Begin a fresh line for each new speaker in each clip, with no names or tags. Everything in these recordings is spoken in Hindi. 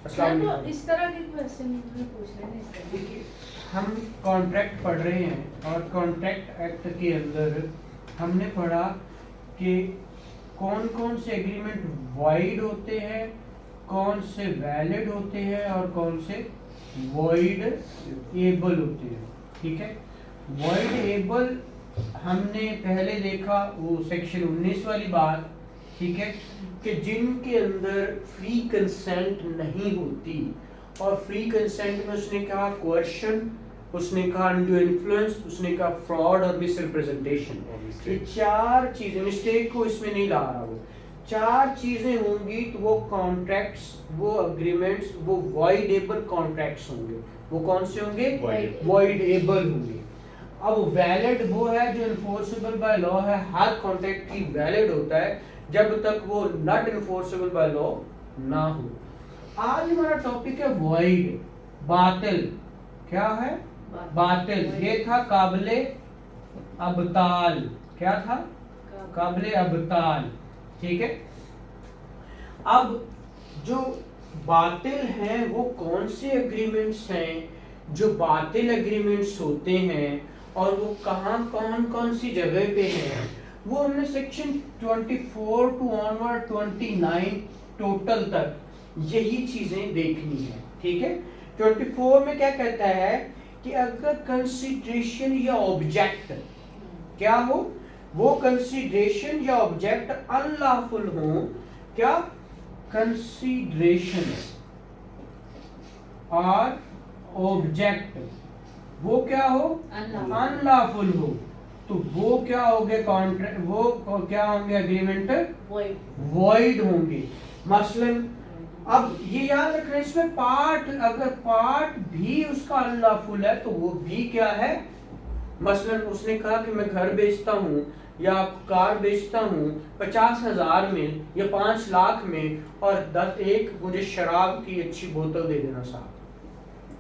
अस्सलाम
तो
वालेकुम।
इस तरह के क्वेश्चन भी पूछ रहे हैं इस तरह के।
देखिए, हम कॉन्ट्रैक्ट पढ़ रहे हैं और कॉन्ट्रैक्ट एक्ट के अंदर हमने पढ़ा कि कौन कौन से एग्रीमेंट वॉइड होते हैं, कौन से वैलिड होते हैं और कौन से वॉइड एबल होते हैं। ठीक है, वॉइड एबल हमने पहले देखा, वो सेक्शन 19 वाली बात। ठीक है, कि जिनके अंदर फ्री कंसेंट नहीं होती, और फ्री कंसेंट में उसने कहा कोercion, उसने कहा अनड्यू इन्फ्लुएंस, उसने कहा फ्रॉड और मिस रिप्रेजेंटेशन। ये चार चीजें, मिस्टेक को इसमें नहीं ला रहा, वो चार चीजें होंगी तो वो कॉन्ट्रैक्ट्स, वो अग्रीमेंट्स, वो वॉइडेबल कॉन्ट्रैक्ट्स होंगे। वो कौन से होंगे? वॉइडेबल होंगे। अब वैलिड वो है जो इन्फोर्सेबल बाय लॉ है। हर कॉन्ट्रैक्ट की वैलिड होता है जब तक वो नॉट इन्फोर्सेबल बाय लॉ ना हो। आज हमारा टॉपिक है वॉइड, बातिल। क्या है? बातिल। ये था काबिले अबताल। क्या था? काबिले अबताल। ठीक है, अब जो बातिल हैं वो कौन से एग्रीमेंट्स हैं? जो बातिल एग्रीमेंट्स होते हैं और वो कहाँ कौन कौन सी जगह पे हैं, वो हमने सेक्शन 24 टू ऑनवर्ड 29 टोटल तक यही चीजें देखनी है। ठीक है, 24 में क्या कहता है कि अगर कंसिडरेशन या ऑब्जेक्ट क्या हो, वो कंसिडरेशन या ऑब्जेक्ट अनलॉफुल हो। क्या? कंसिडरेशन और ऑब्जेक्ट वो क्या हो? अनलॉफुल हो, तो वो क्या होंगे? कॉन्ट्रैक्ट, वो क्या होंगे? एग्रीमेंट वॉइड होंगे। मसलन अब ये याद रखना, इसमें पार्ट, अगर पार्ट भी उसका अनलॉफुल है तो वो भी क्या है? मसलन उसने कहा कि मैं घर बेचता हूँ या कार बेचता हूँ 50,000 में या 5 लाख में, और 10 मुझे शराब की अच्छी बोतल दे देना साहब,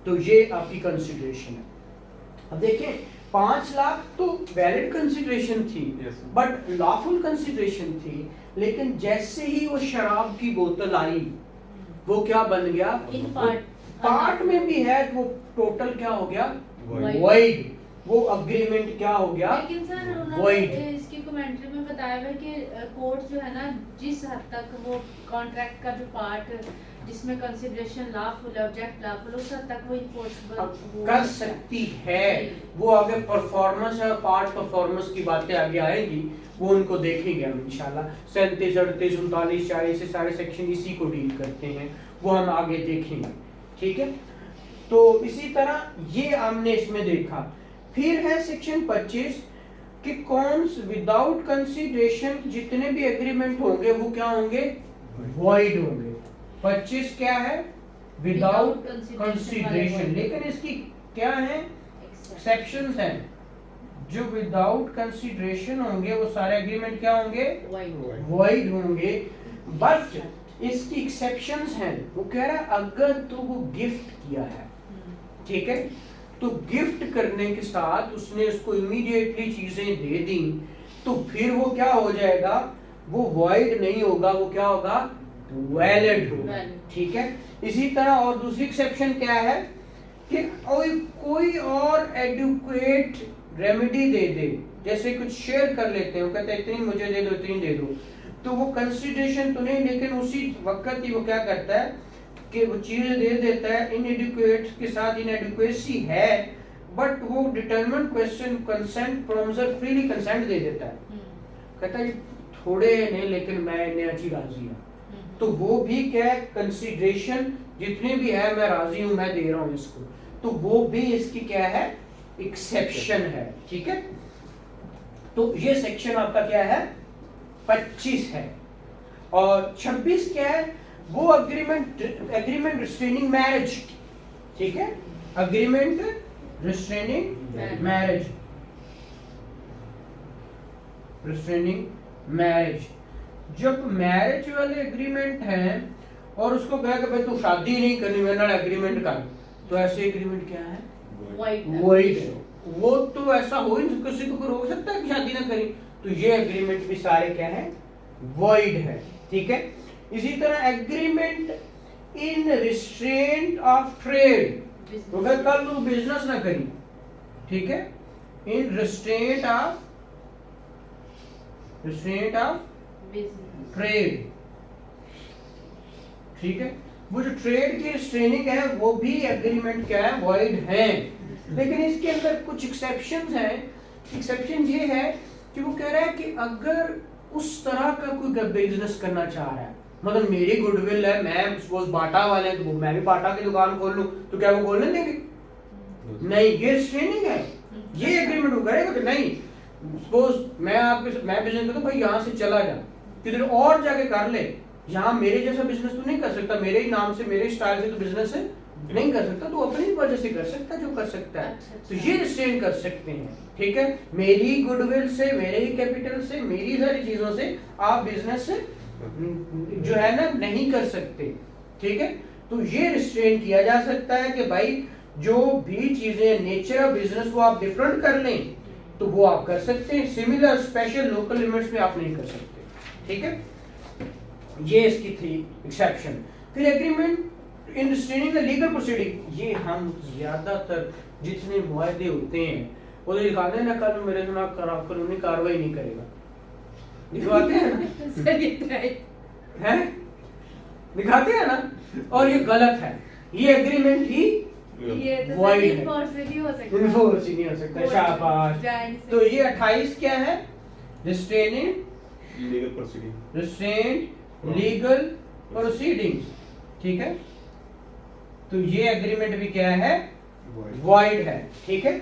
तो ये आपकी कंसिडरेशन है। अब देखें, 5 लाख तो वैलिड कंसिडरेशन थी, बट लॉफुल कंसिडरेशन थी, लेकिन जैसे ही वो शराब की बोतल आई, वो क्या बन गया? पार्ट में भी है, वो टोटल क्या हो गया? वॉइड। वो अग्रीमेंट क्या हो गया?
लेकिन सर उन्होंने
वॉइड।
इसकी कमेंट्री में बताया है कि कोर्ट जो है ना, जिस हद तक वो कॉन्ट्रैक्ट का जो पार्ट जिसमें कंसिडरेशन लॉफुल, ऑब्जेक्ट लॉफुल, उस हद तक वो इन्फोर्सेबल
कर सकती है। वो आगे परफॉर्मेंस है, पार्ट परफॉर्मेंस की बातें आगे आएगी, वो उनको देखेंगे हम इंशाल्लाह। 37, 38, 39, 40 से सारे सेक्शन इसी को डील करते हैं, वो हम आगे देखेंगे। ठीक है, तो इसी तरह ये हमने इसमें देखा। फिर है सेक्शन 25 कि कौन विदाउट कंसिडरेशन जितने भी एग्रीमेंट होंगे वो क्या होंगे? वॉइड होंगे। 25 क्या है? Without consideration. लेकिन इसकी क्या है? एक्सेप्शंस हैं। जो विदाउट कंसिडरेशन होंगे वो सारे एग्रीमेंट क्या होंगे? वॉइड होंगे। बट इसकी एक्सेप्शंस हैं। वो कह रहा है अगर तो वो गिफ्ट किया है, ठीक है, तो गिफ्ट करने के साथ उसने उसको इमीडिएटली चीजें दे दी, तो फिर वो क्या हो जाएगा? वो वॉइड नहीं होगा, वो क्या होगा? वैलिड होगा। ठीक है, इसी तरह और दूसरी एक्सेप्शन क्या है कि कोई और एडुकेट रेमेडी दे दे, जैसे कुछ शेयर कर लेते हैं, वो कहते हैं इतनी मुझे दे दो, इतनी दे दो, तो वो कंसिडरेशन तो नहीं, लेकिन उसी वक्त ही वो क्या करता है कि वो चीजें दे देता है। इनएडुकेट के साथ इनएडुकेसी है, बट वो determinant question consent promisor freely consent दे देता है। कहता है थोड़े नहीं, लेकिन मैं इन्हें अच्छी राजी हूँ, तो वो भी क्या है? कंसिडरेशन जितने भी है मैं राजी हूँ, मैं दे रहा हूँ इसको, तो वो भी इसकी क्या है? एक्सेप्शन है। ठीक है, तो ये सेक्शन आपका क्या है? 25 है। और 26 क्या है? वो एग्रीमेंट रिस्ट्रेनिंग मैरिज। ठीक है, agreement restraining marriage, restraining marriage. जब मैरिज वाले एग्रीमेंट हैं और उसको कहा कि भाई तू शादी नहीं करनी, मेरे नाल एग्रीमेंट कर, तो ऐसे एग्रीमेंट क्या है? वॉइड है। वो तो ऐसा हो ही नहीं, किसी को रोक सकता है कि शादी ना करी, तो ये एग्रीमेंट भी सारे क्या है? वॉइड है। ठीक है, इसी तरह agreement in restraint of trade, तो अगर कल तू बिजनेस ना करी, ठीक है, इन रिस्ट्रेंट ऑफ ट्रेड, ठीक है, वो जो ट्रेड की रिस्ट्रेनिंग है वो भी एग्रीमेंट क्या है, वॉइड है। लेकिन इसके अंदर कुछ एक्सेप्शंस हैं। एक्सेप्शन ये है कि वो कह रहा है कि अगर उस तरह का कोई बिजनेस करना चाह रहा है, मतलब मेरी गुडविल है, मैं सपोज बाटा वाले हैं तो मैं भी बाटा की दुकान खोल लूं, तो क्या वो खोलने देंगे? नहीं, ये रिस्ट्रेनिंग है। ये एग्रीमेंट वो करेगा कि नहीं, सपोज मैं बिजनेस करता हूं, भाई यहाँ से चला जा, किधर और जाके कर ले, यहाँ मेरे जैसा बिजनेस तो नहीं कर सकता, मेरे ही नाम से मेरे स्टाइल से तो बिजनेस नहीं कर सकता, तो अपनी वजह से कर सकता जो कर सकता है। तो ये रिस्ट्रेन कर सकते हैं, ठीक है, मेरी गुडविल से, मेरे ही कैपिटल से, मेरी सारी चीजों से आप बिजनेस जो है ना नहीं कर सकते, ठीक है। तो ये रिस्ट्रेन किया जा सकता है कि भाई जो भी चीजें नेचर ऑफ बिजनेस वो आप डिफरेंट कर लें तो वो आप कर सकते हैं, सिमिलर स्पेशल लोकल लिमिट्स में आप नहीं कर सकते, ठीक है। ये इसकी थी एक्सेप्शन। फिर agreement in restraining the legal proceeding, ये हम ज्यादातर जितने मुआहदे होते हैं वो दिखाते हैं ना, कल मेरे खिलाफ कानूनी कार्रवाई नहीं करेगा, दिखवाते हैं ना हैं, दिखाते हैं ना, और ये गलत है, ये एग्रीमेंट ही
ये तो
void है,
इन्फोर्स नहीं हो सकता,
इन्फोर्स ही नहीं हो सकता। शाबाश। तो ये 28 क्या है, restraining
legal proceeding,
restraint legal proceedings, ठीक है। तो ये एग्रीमेंट भी क्या है, वॉइड है, ठीक है।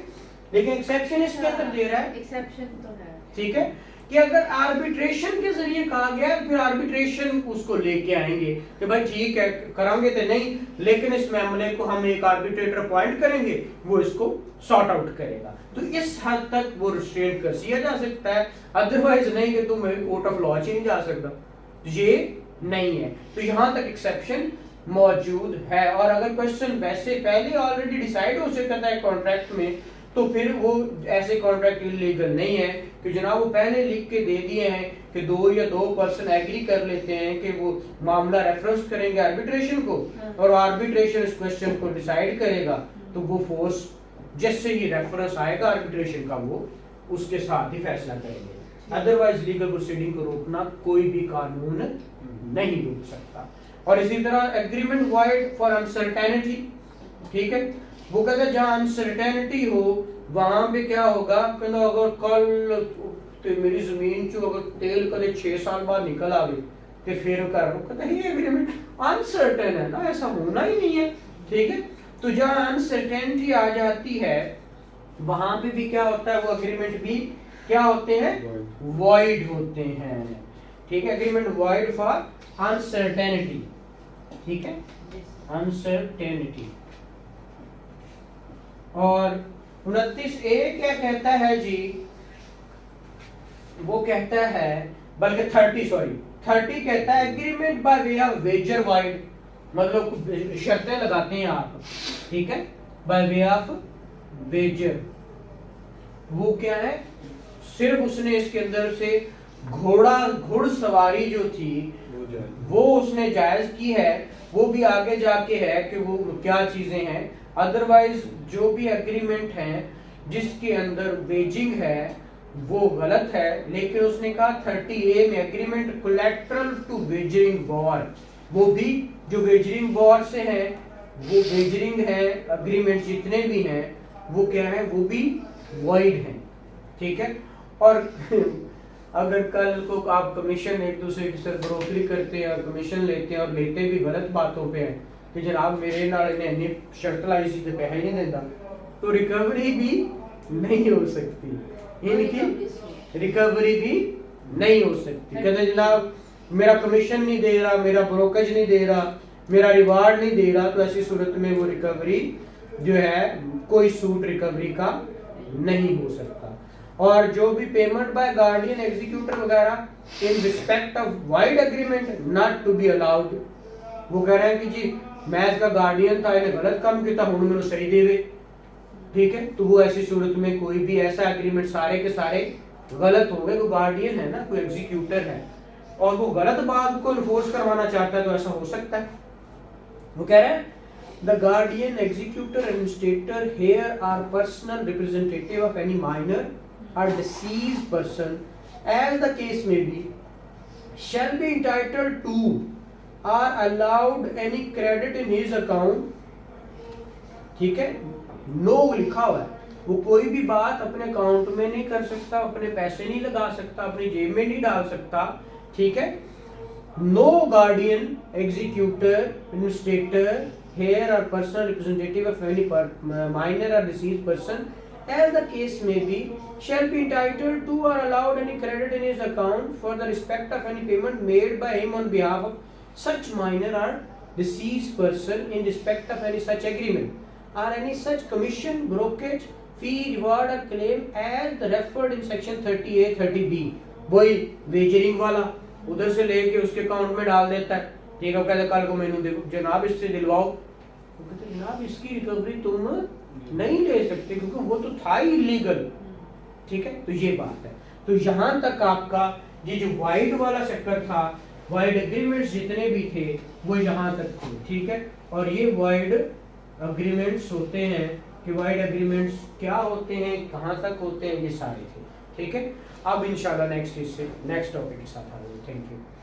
लेकिन एक्सेप्शन इसके अंदर दे रहा है,
एक्सेप्शन तो है,
ठीक है, कि अगर आर्बिट्रेशन के जरिए कहा गया फिर आर्बिट्रेशन उसको लेके आएंगे कि भाई ठीक है करांगे तो नहीं, लेकिन इस मामले को हम एक आर्बिट्रेटर अपॉइंट करेंगे, वो इसको सॉर्ट आउट करेगा, तो इस हद तक वो रिस्ट्रेंट कर दिया जा सकता है। अदरवाइज नहीं कि तुम कोर्ट ऑफ लॉ ही नहीं जा सकता, तो ये नहीं है। तो यहां तक एक्सेप्शन मौजूद है। और अगर क्वेश्चन वैसे पहले ऑलरेडी डिसाइड हो सकता था कॉन्ट्रैक्ट में, तो फिर वो ऐसे कॉन्ट्रैक्ट इलीगल नहीं है कि जनाब वो पहले लिख के दे दिए हैं कि दो पर्सन एग्री कर लेते हैं कि वो मामला रेफरेंस करेंगे आर्बिट्रेशन को, और आर्बिट्रेशन इस क्वेश्चन को डिसाइड करेगा, तो वो फोर्स जैसे ही रेफरेंस आएगा आर्बिट्रेशन का वो उसके साथ ही फैसला करेंगे। अदरवाइज लीगल प्रोसीडिंग को रोकना कोई भी कानून नहीं रोक सकता। और इसी तरह एग्रीमेंट वॉइड फॉर अनसर्टेनिटी, ठीक है, वो कहता है जहां अनसर्टेनिटी हो वहां पे क्या होगा, कहता अगर कल तो मेरी जमीन चो अगर तेल कदे 6 साल बाद निकल आवे तो फिर कर, कहता है ये एग्रीमेंट अनसर्टेन है ना, ऐसा होना ही नहीं है, ठीक है। तो जहां अनसर्टेनिटी आ जाती है वहां पे भी क्या होता है, वो एग्रीमेंट भी क्या होते हैं, वॉइड होते हैं, ठीक है। एग्रीमेंट वॉइड फॉर अनसर्टेनिटी, ठीक है, अनसर्टेनिटी। और 29A क्या कहता है जी, वो कहता है, बल्कि 30 कहता है agreement by way of wager void, मतलब शर्तें लगाते हैं आप, ठीक है, बाय वे ऑफ वेजर। वो क्या है, सिर्फ उसने इसके अंदर से घुड़सवारी जो थी वो उसने जायज की है, वो भी आगे जाके है कि वो क्या चीजें हैं। अदरवाइज जो भी एग्रीमेंट है जिसके अंदर वेजिंग है वो गलत है। लेकिन उसने कहा 30A में agreement collateral to wagering war, वो भी जो वेजरिंग वॉर से है, वो वेजरिंग है एग्रीमेंट जितने भी हैं वो क्या है, वो भी वॉइड हैं, ठीक है। और अगर कल को आप कमीशन एक दूसरे के साथ ब्रोकरी करते हैं और कमीशन लेते हैं और लेते भी गलत बातों पे हैं कि जनाब मेरे नाल ने इतनी शर्त लाई सी ते पैसे नहीं देता, तो रिकवरी भी नहीं हो सकती, इनकी रिकवरी भी नहीं हो सकती। कहते जनाब मेरा कमीशन नहीं दे रहा, मेरा ब्रोकरेज नहीं दे रहा, मेरा रिवार्ड नहीं दे रहा, तो ऐसी सूरत में वो रिकवरी जो है कोई सूट रिकवरी का नहीं हो सकता। और जो भी पेमेंट बाय गार्डियन एग्जीक्यूटर वगैरह in respect of void agreement not to be allowed, वो कह रहे हैं कि जी मैं इसका गार्डियन था, इन्हें गलत काम किया, हुण मैनूं सही देवे, ठीक है। तो वो ऐसी सूरत में कोई भी ऐसा एग्रीमेंट सारे के सारे गलत हो गए। वो गार्डियन है ना, कोई एग्जीक्यूटर है और वो गलत बात को इन्फोर्स करवाना चाहता है, तो ऐसा हो सकता है, वो कह रहा है the guardian executor administrator heir or personal representative of any minor और deceased person as the case में be shall be entitled to or allowed any credit in his account, ठीक है, नो लिखा हुआ है, वो कोई भी बात अपने अकाउंट में नहीं कर सकता, अपने पैसे नहीं लगा सकता, अपनी जेब में नहीं डाल सकता, ठीक है। No guardian executor administrator heir और personal representative of any minor और deceased person as the case may be shall be entitled to or allowed any credit in his account for the respect of any payment made by him on behalf of such minor or deceased person in respect of any such agreement or any such commission, brokerage, fee, reward or claim as referred in section 30A 30B। वही वेजरिंग वाला उधर से लेके उसके अकाउंट में डाल देता है, ठीक है, कहते कल को मैंने देखो जनाब इससे दिलवाओ, तो कहते जनाब इसकी रिकवरी तुम नहीं ले सकते क्योंकि वो तो था ही इलीगल, ठीक है। तो ये बात है। तो यहां तक आपका ये जो वाइड वाला चक्कर था, वाइड एग्रीमेंट्स जितने भी थे वो यहां तक थे, ठीक है। और ये वाइड एग्रीमेंट्स होते हैं कि वाइड एग्रीमेंट्स क्या होते हैं, कहां तक होते हैं, ये सारे थे, ठीक है। अब इंशाल्लाह नेक्स्ट टॉपिक के साथ आएंगे। Thank you.